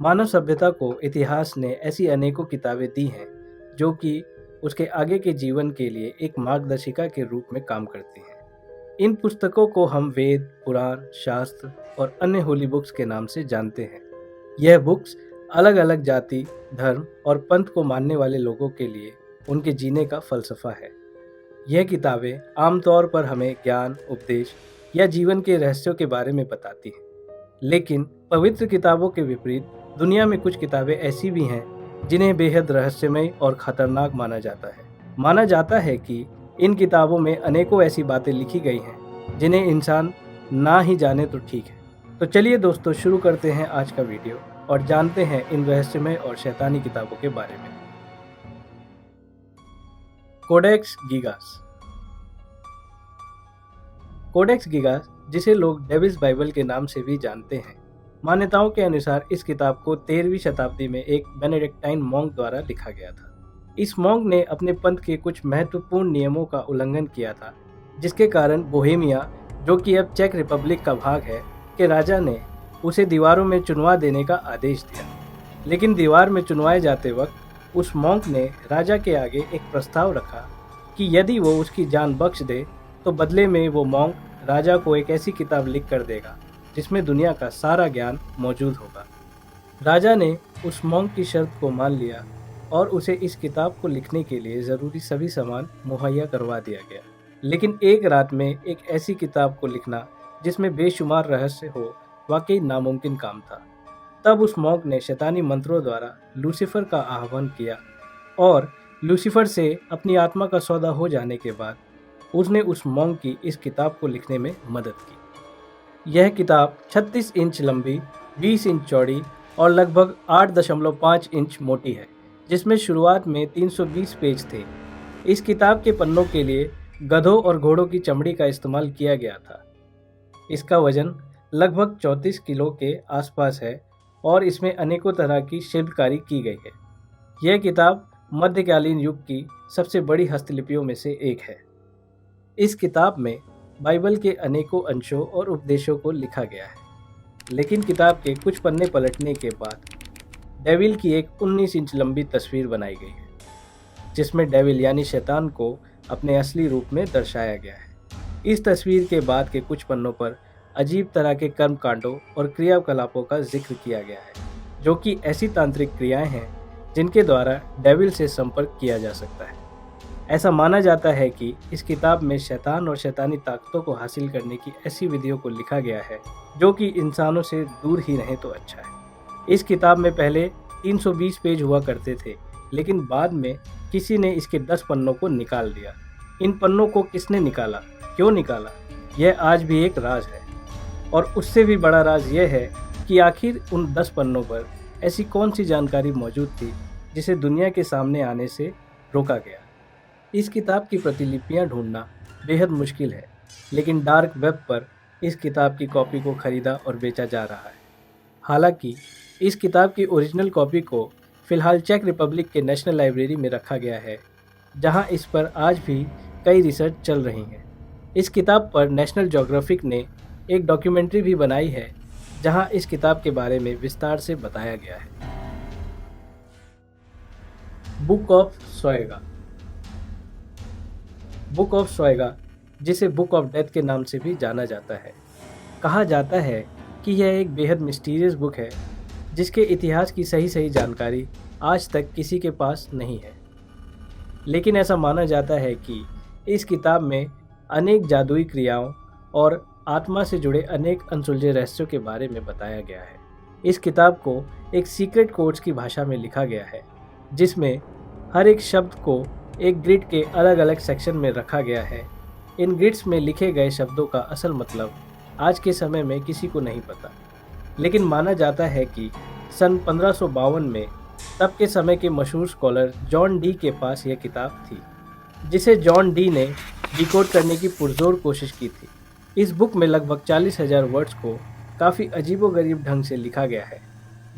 मानव सभ्यता को इतिहास ने ऐसी अनेकों किताबें दी हैं जो कि उसके आगे के जीवन के लिए एक मार्गदर्शिका के रूप में काम करती हैं। इन पुस्तकों को हम वेद, पुराण, शास्त्र और अन्य होली बुक्स के नाम से जानते हैं। यह बुक्स अलग अलग जाति, धर्म और पंथ को मानने वाले लोगों के लिए उनके जीने का फलसफा है। यह किताबें आमतौर पर हमें ज्ञान, उपदेश या जीवन के रहस्यों के बारे में बताती हैं। लेकिन पवित्र किताबों के विपरीत दुनिया में कुछ किताबें ऐसी भी हैं जिन्हें बेहद रहस्यमय और खतरनाक माना जाता है। माना जाता है कि इन किताबों में अनेकों ऐसी बातें लिखी गई हैं जिन्हें इंसान ना ही जाने तो ठीक है। तो चलिए दोस्तों, शुरू करते हैं आज का वीडियो और जानते हैं इन रहस्यमय और शैतानी किताबों के बारे में। Codex Gigas. कोडेक्स गिगास, जिसे लोग डेविल्स बाइबल के नाम से भी जानते हैं, मान्यताओं के अनुसार इस किताब को 13वीं शताब्दी में एक बेनेडिक्टाइन मॉन्क द्वारा लिखा गया था। इस मॉन्क ने अपने पंथ के कुछ महत्वपूर्ण नियमों का उल्लंघन किया था, जिसके कारण बोहेमिया, जो कि अब चेक रिपब्लिक का भाग है, के राजा ने उसे दीवारों में चुनवा देने का आदेश दिया। लेकिन दीवार में चुनवाए जाते वक्त उस मॉन्क ने राजा के आगे एक प्रस्ताव रखा कि यदि वो उसकी जान बख्श दे तो बदले में वो मॉन्क राजा को एक ऐसी किताब लिख कर देगा जिसमें दुनिया का सारा ज्ञान मौजूद होगा। राजा ने उस मॉन्क की शर्त को मान लिया और उसे इस किताब को लिखने के लिए ज़रूरी सभी सामान मुहैया करवा दिया गया। लेकिन एक रात में एक ऐसी किताब को लिखना जिसमें बेशुमार रहस्य हो, वाकई नामुमकिन काम था। तब उस मॉन्क ने शैतानी मंत्रों द्वारा लूसीफर का आह्वान किया और लूसीफर से अपनी आत्मा का सौदा हो जाने के बाद उसने उस मॉन्क की इस किताब को लिखने में मदद की। यह किताब 36 इंच लंबी, 20 इंच चौड़ी और लगभग 8.5 इंच मोटी है, जिसमें शुरुआत में 320 पेज थे। इस किताब के पन्नों के लिए गधों और घोड़ों की चमड़ी का इस्तेमाल किया गया था। इसका वजन लगभग 34 किलो के आसपास है और इसमें अनेकों तरह की शिल्पकारी की गई है। यह किताब मध्यकालीन युग की सबसे बड़ी हस्तलिपियों में से एक है। इस किताब में बाइबल के अनेकों अंशों और उपदेशों को लिखा गया है। लेकिन किताब के कुछ पन्ने पलटने के बाद डेविल की एक 19 इंच लंबी तस्वीर बनाई गई है, जिसमें डेविल यानी शैतान को अपने असली रूप में दर्शाया गया है। इस तस्वीर के बाद के कुछ पन्नों पर अजीब तरह के कर्मकांडों और क्रियाकलापों का जिक्र किया गया है, जो कि ऐसी तांत्रिक क्रियाएं हैं जिनके द्वारा डेविल से संपर्क किया जा सकता है। ऐसा माना जाता है कि इस किताब में शैतान और शैतानी ताकतों को हासिल करने की ऐसी विधियों को लिखा गया है जो कि इंसानों से दूर ही रहे तो अच्छा है। इस किताब में पहले 320 पेज हुआ करते थे, लेकिन बाद में किसी ने इसके 10 पन्नों को निकाल दिया। इन पन्नों को किसने निकाला, क्यों निकाला, यह आज भी एक राज है। और उससे भी बड़ा राज यह है कि आखिर उन 10 पन्नों पर ऐसी कौन सी जानकारी मौजूद थी जिसे दुनिया के सामने आने से रोका गया। इस किताब की प्रतिलिपियां ढूंढना बेहद मुश्किल है, लेकिन डार्क वेब पर इस किताब की कॉपी को खरीदा और बेचा जा रहा है। हालांकि इस किताब की ओरिजिनल कॉपी को फ़िलहाल चेक रिपब्लिक के नेशनल लाइब्रेरी में रखा गया है, जहां इस पर आज भी कई रिसर्च चल रही हैं। इस किताब पर नेशनल ज्योग्राफिक ने एक डॉक्यूमेंट्री भी बनाई है, जहां इस किताब के बारे में विस्तार से बताया गया है। Book of Soyga. Book of Soyga, जिसे बुक ऑफ डेथ के नाम से भी जाना जाता है, कहा जाता है कि यह एक बेहद मिस्टीरियस बुक है जिसके इतिहास की सही जानकारी आज तक किसी के पास नहीं है। लेकिन ऐसा माना जाता है कि इस किताब में अनेक जादुई क्रियाओं और आत्मा से जुड़े अनेक अनसुलझे रहस्यों के बारे में बताया गया है। इस किताब को एक सीक्रेट कोड्स की भाषा में लिखा गया है, जिसमें हर एक शब्द को एक ग्रिड के अलग अलग सेक्शन में रखा गया है। इन ग्रिड्स में लिखे गए शब्दों का असल मतलब आज के समय में किसी को नहीं पता, लेकिन माना जाता है कि सन 1552 में तब के समय के मशहूर स्कॉलर जॉन डी के पास यह किताब थी, जिसे जॉन डी ने डिकोड करने की पुरजोर कोशिश की थी। इस बुक में लगभग 40,000 वर्ड्स को काफ़ी अजीबोगरीब ढंग से लिखा गया है।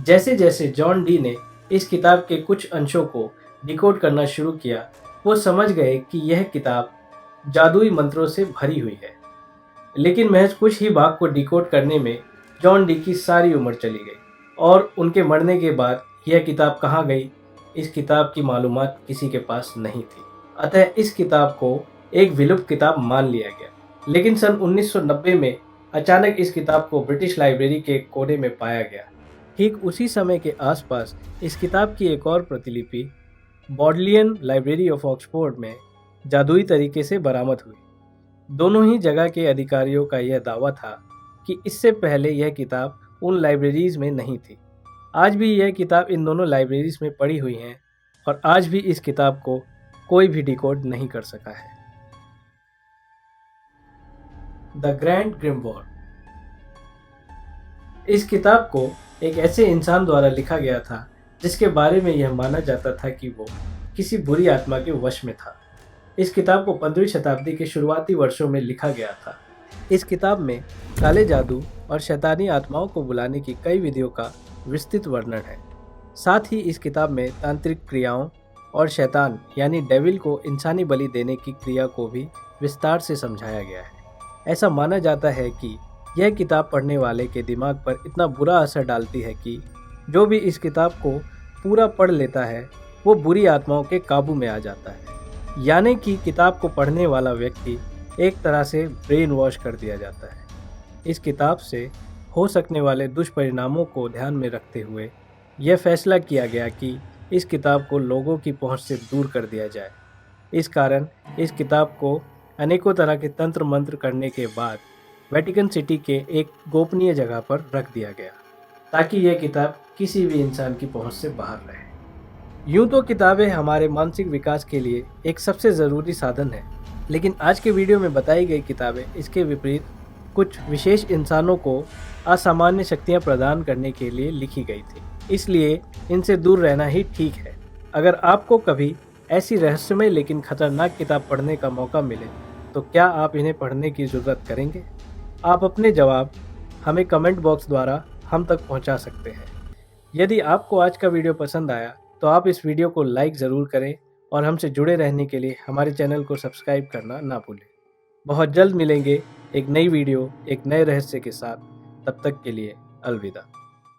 जैसे जैसे जॉन डी ने इस किताब के कुछ अंशों को डिकोड करना शुरू किया, वो समझ गए कि यह किताब जादुई मंत्रों से भरी हुई है। लेकिन महज कुछ ही भाग को डिकोड करने में जॉन डी की सारी उम्र चली गई और उनके मरने के बाद यह किताब कहाँ गई, इस किताब की मालूमात किसी के पास नहीं थी। अतः इस किताब को एक विलुप्त किताब मान लिया गया। लेकिन सन 1990 में अचानक इस किताब को ब्रिटिश लाइब्रेरी के कोने में पाया गया। ठीक उसी समय के आसपास इस किताब की एक और प्रतिलिपि बॉडलियन लाइब्रेरी ऑफ ऑक्सफोर्ड में जादुई तरीके से बरामद हुई। दोनों ही जगह के अधिकारियों का यह दावा था कि इससे पहले यह किताब उन लाइब्रेरीज में नहीं थी। आज भी यह किताब इन दोनों लाइब्रेरीज में पड़ी हुई है और आज भी इस किताब को कोई भी डिकोड नहीं कर सका है। The grand grimoire. इस किताब को एक ऐसे इंसान द्वारा लिखा गया था जिसके बारे में यह माना जाता था कि वो किसी बुरी आत्मा के वश में था। इस किताब को 15वीं शताब्दी के शुरुआती वर्षों में लिखा गया था। इस किताब में काले जादू और शैतानी आत्माओं को बुलाने की कई विधियों का विस्तृत वर्णन है। साथ ही इस किताब में तांत्रिक क्रियाओं और शैतान यानी डेविल को इंसानी बलि देने की क्रिया को भी विस्तार से समझाया गया है। ऐसा माना जाता है कि यह किताब पढ़ने वाले के दिमाग पर इतना बुरा असर डालती है कि जो भी इस किताब को पूरा पढ़ लेता है वो बुरी आत्माओं के काबू में आ जाता है। यानी कि किताब को पढ़ने वाला व्यक्ति एक तरह से ब्रेन वॉश कर दिया जाता है। इस किताब से हो सकने वाले दुष्परिणामों को ध्यान में रखते हुए यह फैसला किया गया कि इस किताब को लोगों की पहुंच से दूर कर दिया जाए। इस कारण इस किताब को अनेकों तरह के तंत्र मंत्र करने के बाद वेटिकन सिटी के एक गोपनीय जगह पर रख दिया गया ताकि यह किताब किसी भी इंसान की पहुंच से बाहर रहे। यूं तो किताबें हमारे मानसिक विकास के लिए एक सबसे ज़रूरी साधन है, लेकिन आज के वीडियो में बताई गई किताबें इसके विपरीत कुछ विशेष इंसानों को असामान्य शक्तियां प्रदान करने के लिए लिखी गई थी, इसलिए इनसे दूर रहना ही ठीक है। अगर आपको कभी ऐसी रहस्यमय लेकिन खतरनाक किताब पढ़ने का मौका मिले तो क्या आप इन्हें पढ़ने की ज़रूरत करेंगे? आप अपने जवाब हमें कमेंट बॉक्स द्वारा हम तक पहुंचा सकते हैं। यदि आपको आज का वीडियो पसंद आया तो आप इस वीडियो को लाइक ज़रूर करें और हमसे जुड़े रहने के लिए हमारे चैनल को सब्सक्राइब करना ना भूलें। बहुत जल्द मिलेंगे एक नई वीडियो एक नए रहस्य के साथ। तब तक के लिए अलविदा।